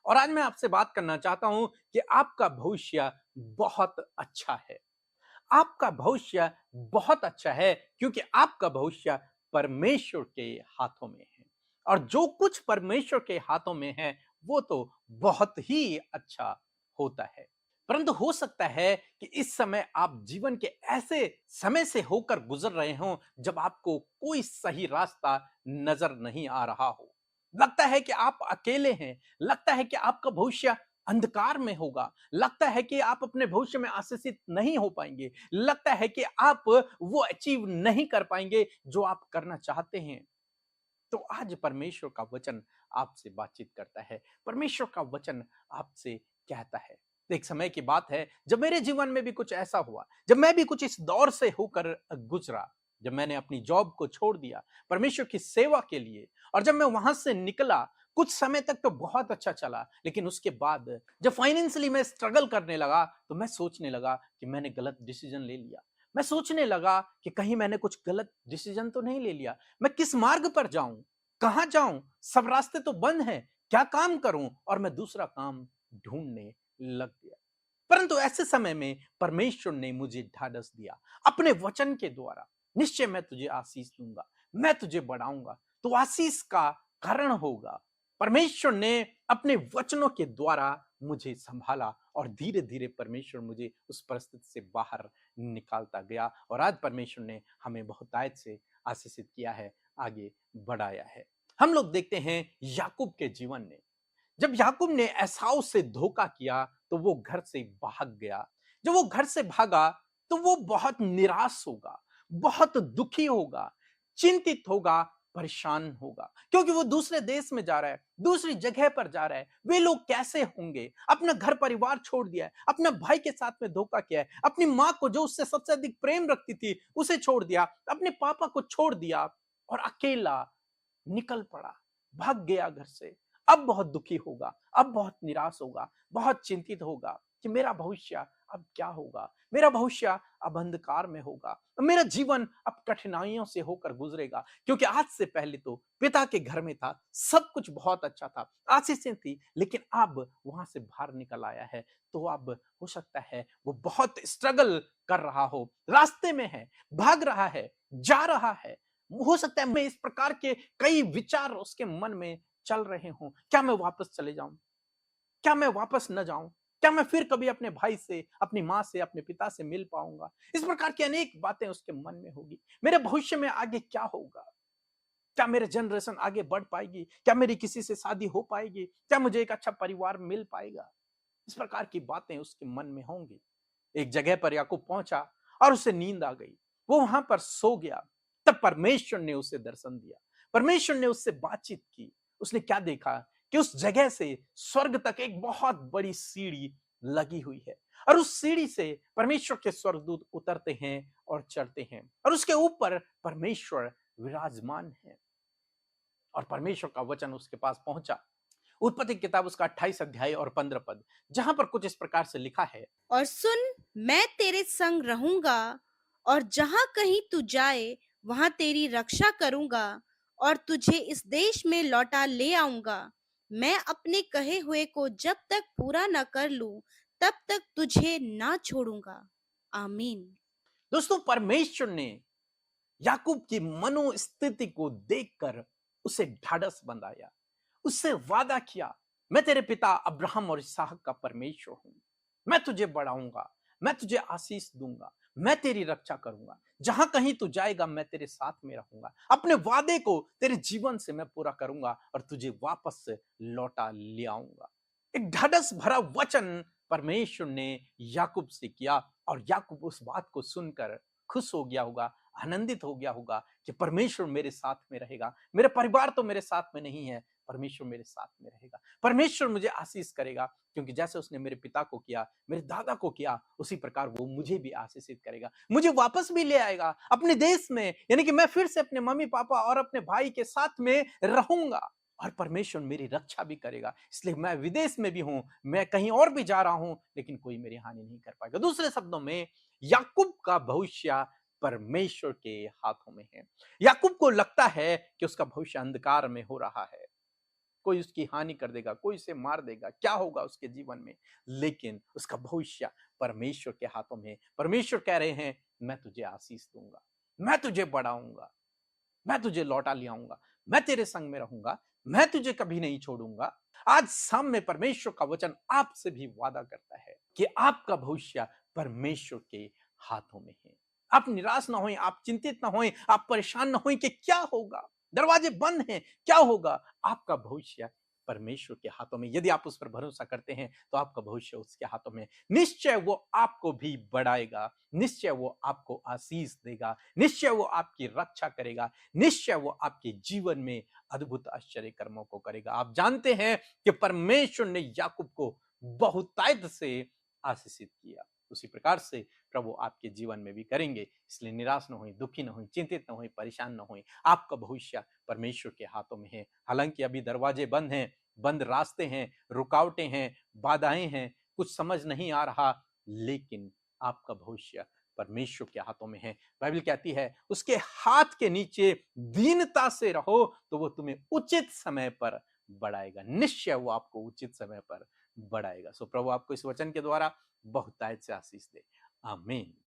और आज मैं आपसे बात करना चाहता हूं कि आपका भविष्य बहुत अच्छा है। आपका भविष्य बहुत अच्छा है क्योंकि आपका भविष्य परमेश्वर के हाथों में है। और जो कुछ परमेश्वर के हाथों में है वो तो बहुत ही अच्छा होता है। परंतु हो सकता है कि इस समय आप जीवन के ऐसे समय से होकर गुजर रहे हो जब आपको कोई सही रास्ता नजर नहीं आ रहा हो। लगता है कि आप अकेले हैं, लगता है कि आपका भविष्य अंधकार में होगा, लगता है कि आप अपने भविष्य में आशीषित नहीं हो पाएंगे, लगता है कि आप वो अचीव नहीं कर पाएंगे जो आप करना चाहते हैं। तो आज परमेश्वर का वचन आपसे बातचीत करता है। परमेश्वर का वचन आपसे कहता है। तो एक समय की बात है जब मेरे जीवन में भी कुछ ऐसा हुआ, जब मैं भी कुछ इस दौर से होकर गुजरा, जब मैंने अपनी जॉब को छोड़ दिया परमेश्वर की सेवा के लिए। और जब मैं वहां से निकला, कुछ समय तक तो बहुत अच्छा चला, लेकिन उसके बाद जब फाइनेंशियली मैं स्ट्रगल करने लगा तो मैं सोचने लगा कि मैंने गलत डिसीजन ले लिया। मैं सोचने लगा कि कहीं मैंने कुछ गलत डिसीजन तो नहीं ले लिया। मैं किस मार्ग पर जाऊं, कहां जाऊं, सब रास्ते तो बंद हैं, क्या काम करूं। और मैं दूसरा काम ढूंढने लग गया। परंतु ऐसे समय में परमेश्वर ने मुझे ढाढ़स दिया अपने वचन के द्वारा। निश्चय मैं तुझे आशीष दूंगा, मैं तुझे बढ़ाऊंगा, तो आशीष का कारण होगा। परमेश्वर ने अपने वचनों के द्वारा मुझे संभाला और धीरे धीरे परमेश्वर मुझे उस परिस्थिति से बाहर निकालता गया। और आज परमेश्वर ने हमें बहुतायत से आशीषित किया है, आगे बढ़ाया है। हम लोग देखते हैं याकूब के जीवन में, जब याकूब ने एसाव से धोखा किया तो वो घर से भाग गया। जब वो घर से भागा तो वो बहुत निराश होगा, बहुत दुखी होगा, चिंतित होगा, परेशान होगा, क्योंकि वो दूसरे देश में जा रहा है, दूसरी जगह पर जा रहा है। वे लोग कैसे होंगे, अपना घर परिवार छोड़ दिया है, अपने भाई के साथ में धोखा किया है, अपनी माँ को जो उससे सबसे अधिक प्रेम रखती थी उसे छोड़ दिया, अपने पापा को छोड़ दिया और अकेला निकल पड़ा, भाग गया घर से। अब बहुत दुखी होगा, अब बहुत निराश होगा, बहुत चिंतित होगा कि मेरा भविष्य अब क्या होगा, मेरा भविष्य अब अंधकार में होगा, मेरा जीवन अब कठिनाइयों से होकर गुजरेगा। क्योंकि आज से पहले तो पिता के घर में था, सब कुछ बहुत अच्छा था, आशीषें थी, लेकिन अब वहां से बाहर निकल आया है। तो अब हो सकता है वो बहुत स्ट्रगल कर रहा हो, रास्ते में है, भाग रहा है, जा रहा है। हो सकता है मैं इस प्रकार के कई विचार उसके मन में चल रहे हों। क्या मैं वापस चले जाऊं, क्या मैं वापस न जाऊं, क्या मैं फिर कभी अपने भाई से, अपनी माँ से, अपने पिता से मिल पाऊंगा। इस प्रकार की अनेक बातें उसके मन में होगी। मेरे भविष्य में आगे क्या होगा, क्या मेरे जनरेशन आगे बढ़ पाएगी, क्या मेरी किसी से शादी हो पाएगी, क्या मुझे एक अच्छा परिवार मिल पाएगा। इस प्रकार की बातें उसके मन में होंगी। एक जगह पर याकूब पहुंचा और उसे नींद आ गई, वो वहां पर सो गया। तब परमेश्वर ने उसे दर्शन दिया, परमेश्वर ने उससे बातचीत की। उसने क्या देखा कि उस जगह से स्वर्ग तक एक बहुत बड़ी सीढ़ी लगी हुई है, और उस सीढ़ी से परमेश्वर के स्वर्गदूत उतरते हैं और चढ़ते हैं, और उसके ऊपर परमेश्वर विराजमान है। और परमेश्वर का वचन उसके पास पहुंचा। उत्पत्ति की किताब उसका 28 अध्याय और 15 पद, जहां पर कुछ इस प्रकार से लिखा है। और सुन, मैं तेरे संग रहूंगा, और जहां कहीं तू जाए वहां तेरी रक्षा करूंगा, और तुझे इस देश में लौटा ले आऊंगा। मैं अपने कहे हुए को जब तक पूरा न कर लूं, तब तक तुझे ना छोड़ूंगा। आमीन। दोस्तों, परमेश्वर ने याकूब की मनोस्थिति को देखकर उसे ढाढ़स बंधाया, उससे वादा किया, मैं तेरे पिता अब्राहम और इसहाक का परमेश्वर हूं, मैं तुझे बढ़ाऊंगा, मैं तुझे आशीष दूंगा, मैं तेरी रक्षा करूंगा, जहां कहीं तू जाएगा मैं तेरे साथ में रहूंगा, अपने वादे को तेरे जीवन से मैं पूरा करूंगा और तुझे वापस से लौटा ले आऊंगा। एक ढाढ़स भरा वचन परमेश्वर ने याकूब से किया, और याकूब उस बात को सुनकर खुश हो गया होगा, आनंदित हो गया होगा कि परमेश्वर मेरे साथ में रहेगा। मेरा परिवार तो मेरे साथ में नहीं है, परमेश्वर मेरे साथ में रहेगा, परमेश्वर मुझे आशीष करेगा, क्योंकि जैसे उसने मेरे पिता को किया, मेरे दादा को किया, उसी प्रकार वो मुझे भी आशीषित करेगा, मुझे वापस भी ले आएगा अपने देश में। यानी कि मैं फिर से अपने मम्मी पापा और अपने भाई के साथ में रहूंगा, और परमेश्वर मेरी रक्षा भी करेगा। इसलिए मैं विदेश में भी हूं, मैं कहीं और भी जा रहा हूं, लेकिन कोई मेरी हानि नहीं कर पाएगा। दूसरे शब्दों में, याकूब का भविष्य परमेश्वर के हाथों में है। याकूब को लगता है कि उसका भविष्य अंधकार में हो रहा है, कोई उसकी हानि कर देगा, कोई उसे मार देगा, क्या होगा उसके जीवन में, लेकिन उसका भविष्य परमेश्वर के हाथों में है। परमेश्वर कह रहे हैं, मैं तुझे आशीष दूंगा, मैं तुझे बढ़ाऊंगा, मैं तुझे लौटा ले आऊंगा, मैं तेरे संग में रहूंगा, मैं तुझे कभी नहीं छोड़ूंगा। आज शाम में परमेश्वर का वचन आपसे भी वादा करता है कि आपका भविष्य परमेश्वर के हाथों में है। आप निराश ना होएं, आप चिंतित ना होएं, आप परेशान ना होएं कि क्या होगा, दरवाजे बंद हैं, क्या होगा। आपका भविष्य परमेश्वर के हाथों में। यदि आप उस पर भरोसा करते हैं तो आपका भविष्य उसके हाथों में। निश्चय वो आपको भी बढ़ाएगा, निश्चय वो आपको आशीष देगा, निश्चय वो आपकी रक्षा करेगा, निश्चय वो आपके जीवन में अद्भुत आश्चर्य कर्मों को करेगा। आप जानते हैं कि परमेश्वर ने याकूब को बहुतायत से आशीषित किया, उसी प्रकार से प्रभु आपके जीवन में भी करेंगे। इसलिए निराश न हों, दुखी न हों, चिंतित न हों, परेशान न हों। आपका भविष्य परमेश्वर के हाथों में है। हालांकि अभी दरवाजे बंद हैं, बंद रास्ते हैं, रुकावटें हैं, बाधाएं हैं, कुछ समझ नहीं आ रहा, लेकिन आपका भविष्य परमेश्वर के हाथों में है। बाइबल कहती है, उसके हाथ के नीचे दीनता से रहो तो वो तुम्हें उचित समय पर बढ़ाएगा। निश्चय वो आपको उचित समय पर बढ़ाएगा। सो प्रभु आपको इस वचन के द्वारा बहुतायत से आशीष दे। आमीन।